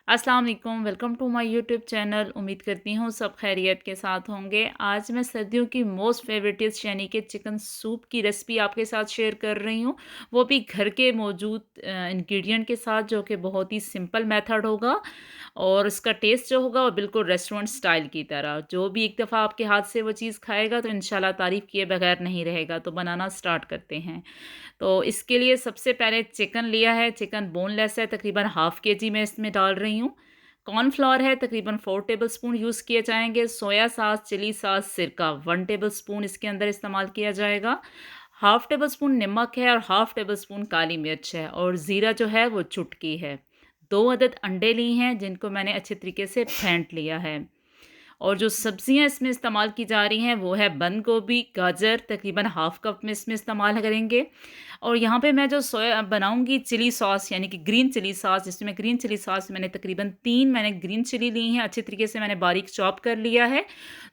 अस्सलाम वालेकुम, welcome to my YouTube channel. उम्मीद करती हूँ सब खैरियत के साथ होंगे। आज मैं सर्दियों की मोस्ट फेवरेट डिश यानी कि चिकन सूप की रेसिपी आपके साथ शेयर कर रही हूँ, वो भी घर के मौजूद इंग्रेडिएंट के साथ, जो कि बहुत ही सिंपल मेथड होगा और इसका टेस्ट जो होगा वो बिल्कुल रेस्टोरेंट स्टाइल की तरह। जो भी एक दफ़ा आपके हाथ से वो चीज़ खाएगा तो इंशाल्लाह तारीफ़ किए बगैर नहीं रहेगा। तो बनाना स्टार्ट करते हैं। तो इसके लिए सबसे पहले चिकन लिया है, चिकन बोनलेस है, तकरीबन हाफ़ केजी मैं इसमें डाल रही हूँ। कॉर्नफ्लोर है, तकरीबन 4 टेबलस्पून यूज़ किए जाएँगे। सोया सॉस, चिली सॉस, सिरका 1 टेबलस्पून इसके अंदर इस्तेमाल किया जाएगा। हाफ़ टेबलस्पून नमक है और हाफ़ टेबलस्पून काली मिर्च है और ज़ीरा जो है वो चुटकी है। 2 अदद अंडे लिए हैं जिनको मैंने अच्छे तरीके से फेंट लिया है। और जो सब्जियाँ इसमें इस्तेमाल की जा रही हैं वो है बंद गोभी, गाजर, तकरीबन हाफ़ कप में इसमें इस्तेमाल करेंगे। और यहाँ पे मैं जो सोया बनाऊँगी चिली सॉस यानी कि ग्रीन चिली सॉस, जिसमें ग्रीन चिली सॉस मैंने तकरीबन 3 मैंने ग्रीन चिली ली हैं, अच्छे तरीके से मैंने बारीक चॉप कर लिया है।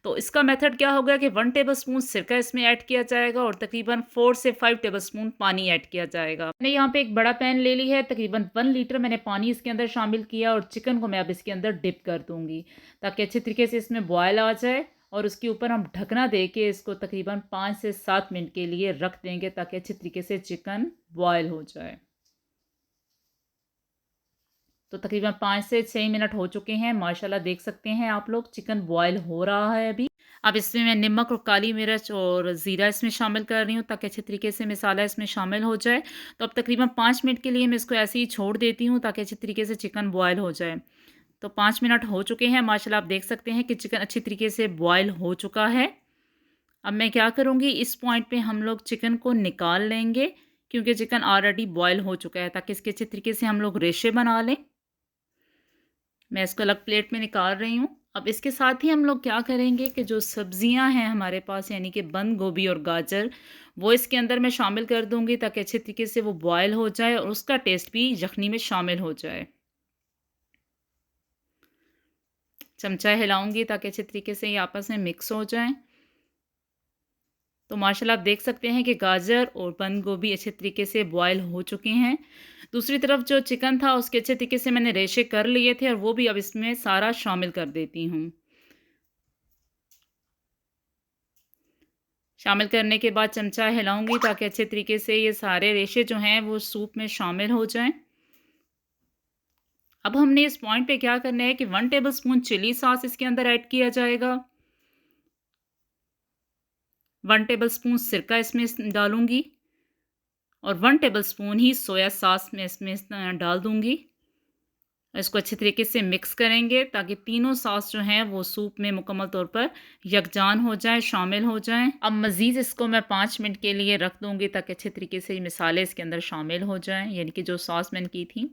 तो इसका मेथड क्या होगा कि 1 टेबलस्पून सिरका इसमें ऐड किया जाएगा और तकरीबन 4 से 5 टेबलस्पून पानी ऐड किया जाएगा। मैंने यहाँ पे एक बड़ा पैन ले ली है, तकरीबन 1 लीटर मैंने पानी इसके अंदर शामिल किया और चिकन को मैं अब इसके अंदर डिप कर दूँगी, ताकि अच्छे तरीके से इसमें बॉयल आ जाए और उसके ऊपर हम ढकना दे के इसको तकरीबन 5 से 7 मिनट के लिए रख देंगे, ताकि अच्छे तरीके से चिकन बॉयल हो जाए। तो तकरीबन 5 से 6 मिनट हो चुके हैं। माशाल्लाह देख सकते हैं आप लोग, चिकन बॉयल हो रहा है अभी। अब इसमें मैं नमक और काली मिर्च और ज़ीरा इसमें शामिल कर रही हूँ, ताकि अच्छे तरीके से मसाला इसमें शामिल हो जाए। तो अब तकरीबन 5 मिनट के लिए मैं इसको ऐसे ही छोड़ देती हूँ, ताकि अच्छे तरीके से चिकन बॉयल हो जाए। तो 5 मिनट हो चुके हैं। माशाल्लाह आप देख सकते हैं कि चिकन अच्छी तरीके से बॉयल हो चुका है। अब मैं क्या करूँगी, इस पॉइंट पे हम लोग चिकन को निकाल लेंगे, क्योंकि चिकन ऑलरेडी बॉयल हो चुका है, ताकि इसके अच्छे तरीके से हम लोग रेशे बना लें। मैं इसको अलग प्लेट में निकाल रही हूँ। अब इसके साथ ही हम लोग क्या करेंगे कि जो सब्जियां हैं हमारे पास यानी कि बंद गोभी और गाजर, वो इसके अंदर मैं शामिल कर दूँगी, ताकि अच्छे तरीके से वो बॉयल हो जाए और उसका टेस्ट भी यखनी में शामिल हो जाए। चमचा हिलाऊँगी ताकि अच्छे तरीके से ये आपस में मिक्स हो जाएँ। तो माशाल्लाह आप देख सकते हैं कि गाजर और बंद गोभी अच्छे तरीके से बॉयल हो चुके हैं। दूसरी तरफ जो चिकन था उसके अच्छे तरीके से मैंने रेशे कर लिए थे और वो भी अब इसमें सारा शामिल कर देती हूँ। शामिल करने के बाद चमचा हिलाऊँगी, ताकि अच्छे तरीके से ये सारे रेशे जो हैं वो सूप में शामिल हो जाएँ। अब हमने इस पॉइंट पे क्या करना है कि 1 टेबलस्पून चिली सॉस इसके अंदर ऐड किया जाएगा। 1 टेबलस्पून सिरका इसमें डालूँगी और 1 टेबलस्पून ही सोया सॉस मैं इसमें डाल दूँगी। इसको अच्छे तरीके से मिक्स करेंगे, ताकि तीनों सॉस जो हैं वो सूप में मुकम्मल तौर पर यकजान हो जाएँ, शामिल हो जाएँ। अब मज़ीद इसको मैं 5 मिनट के लिए रख दूँगी, ताकि अच्छे तरीके से ये मसाले इसके अंदर शामिल हो जाएँ, यानी कि जो सॉस मैंने की थी।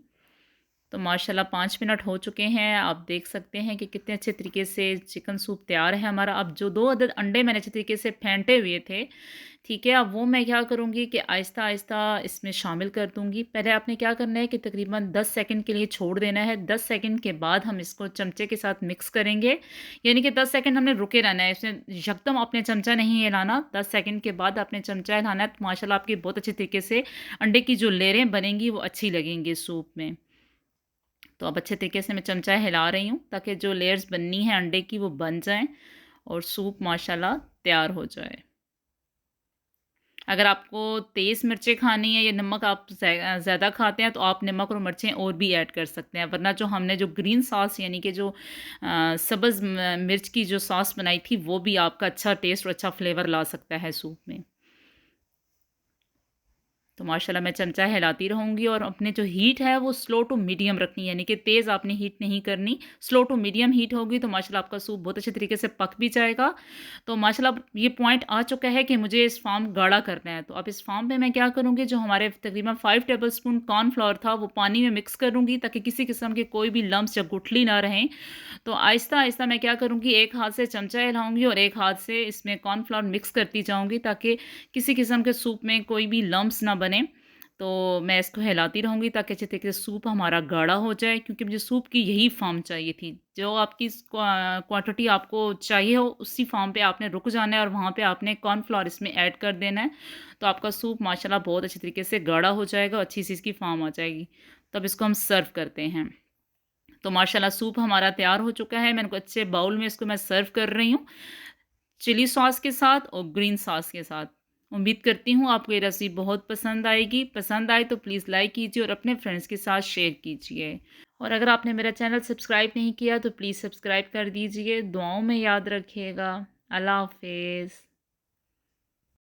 तो माशाल्लाह 5 मिनट हो चुके हैं। आप देख सकते हैं कि कितने अच्छे तरीके से चिकन सूप तैयार है हमारा। अब जो 2 अदद अंडे मैंने अच्छे तरीके से फेंटे हुए थे, ठीक है, अब वो मैं क्या करूँगी कि आहिस्ता-आहिस्ता इसमें शामिल कर दूँगी। पहले आपने क्या करना है कि तकरीबन 10 सेकंड के लिए छोड़ देना है। 10 सेकंड के बाद हम इसको चमचे के साथ मिक्स करेंगे, यानी कि 10 सेकंड हमने रुके रहना है। इसमें यकदम आपने चमचा नहीं हिलाना, 10 सेकंड के बाद आपने चमचा हिलाना है। तो माशाल्लाह आपकी बहुत अच्छे तरीके से अंडे की जो लेयरें बनेंगी वो अच्छी लगेंगी सूप में। तो अब अच्छे तरीके से मैं चमचा हिला रही हूँ, ताकि जो लेयर्स बननी है अंडे की वो बन जाएँ और सूप माशाल्लाह तैयार हो जाए। अगर आपको तेज़ मिर्चें खानी है या नमक आप ज़्यादा खाते हैं, तो आप नमक और मिर्चें और भी ऐड कर सकते हैं। वरना जो हमने जो ग्रीन सॉस यानी कि जो सब्ज़ मिर्च की जो सॉस बनाई थी, वो भी आपका अच्छा टेस्ट और अच्छा फ्लेवर ला सकता है सूप में। तो माशाल्लाह मैं चमचा हिलाती रहूँगी और अपने जो हीट है वो स्लो टू मीडियम रखनी है, यानी कि तेज़ आपने हीट नहीं करनी, स्लो टू मीडियम हीट होगी तो माशाल्लाह आपका सूप बहुत अच्छे तरीके से पक भी जाएगा। तो माशाल्लाह अब ये पॉइंट आ चुका है कि मुझे इस फ़ॉर्म गाढ़ा करना है। तो अब इस फ़ॉर्म पे मैं क्या करूँगी, जो हमारे तकरीबन 5 टेबलस्पून कॉर्नफ्लोर था वो पानी में मिक्स करूँगी, ताकि किसी किस्म के कोई भी लम्प्स या गुठली ना रहें। तो आहिस्ता-आहिस्ता मैं क्या करूँगी, एक हाथ से चमचा हिलाऊँगी और एक हाथ से इसमें कॉर्नफ्लोर मिक्स करती जाऊँगी, ताकि किसी किस्म के सूप में कोई भी लम्प्स ना बने। तो मैं इसको हिलाती रहूँगी, ताकि अच्छे तरीके से सूप हमारा गाढ़ा हो जाए, क्योंकि मुझे सूप की यही फ़ॉर्म चाहिए थी। जो आपकी क्वांटिटी आपको चाहिए हो उसी फ़ॉर्म पे आपने रुक जाना है और वहाँ पे आपने कॉर्नफ्लोर इसमें ऐड कर देना है। तो आपका सूप माशाल्लाह बहुत अच्छे तरीके से गाढ़ा हो जाएगा और अच्छी सी इसकी फ़ॉर्म आ जाएगी। तो अब इसको हम सर्व करते हैं। तो माशाल्लाह सूप हमारा तैयार हो चुका है। मैंने को अच्छे बाउल में इसको मैं सर्व कर रही हूँ, चिली सॉस के साथ और ग्रीन सॉस के साथ। उम्मीद करती हूँ आपको ये रेसिपी बहुत पसंद आएगी। पसंद आए तो प्लीज़ लाइक कीजिए और अपने फ्रेंड्स के साथ शेयर कीजिए। और अगर आपने मेरा चैनल सब्सक्राइब नहीं किया तो प्लीज़ सब्सक्राइब कर दीजिए। दुआओं में याद रखिएगा। अल्लाह हाफ़िज़।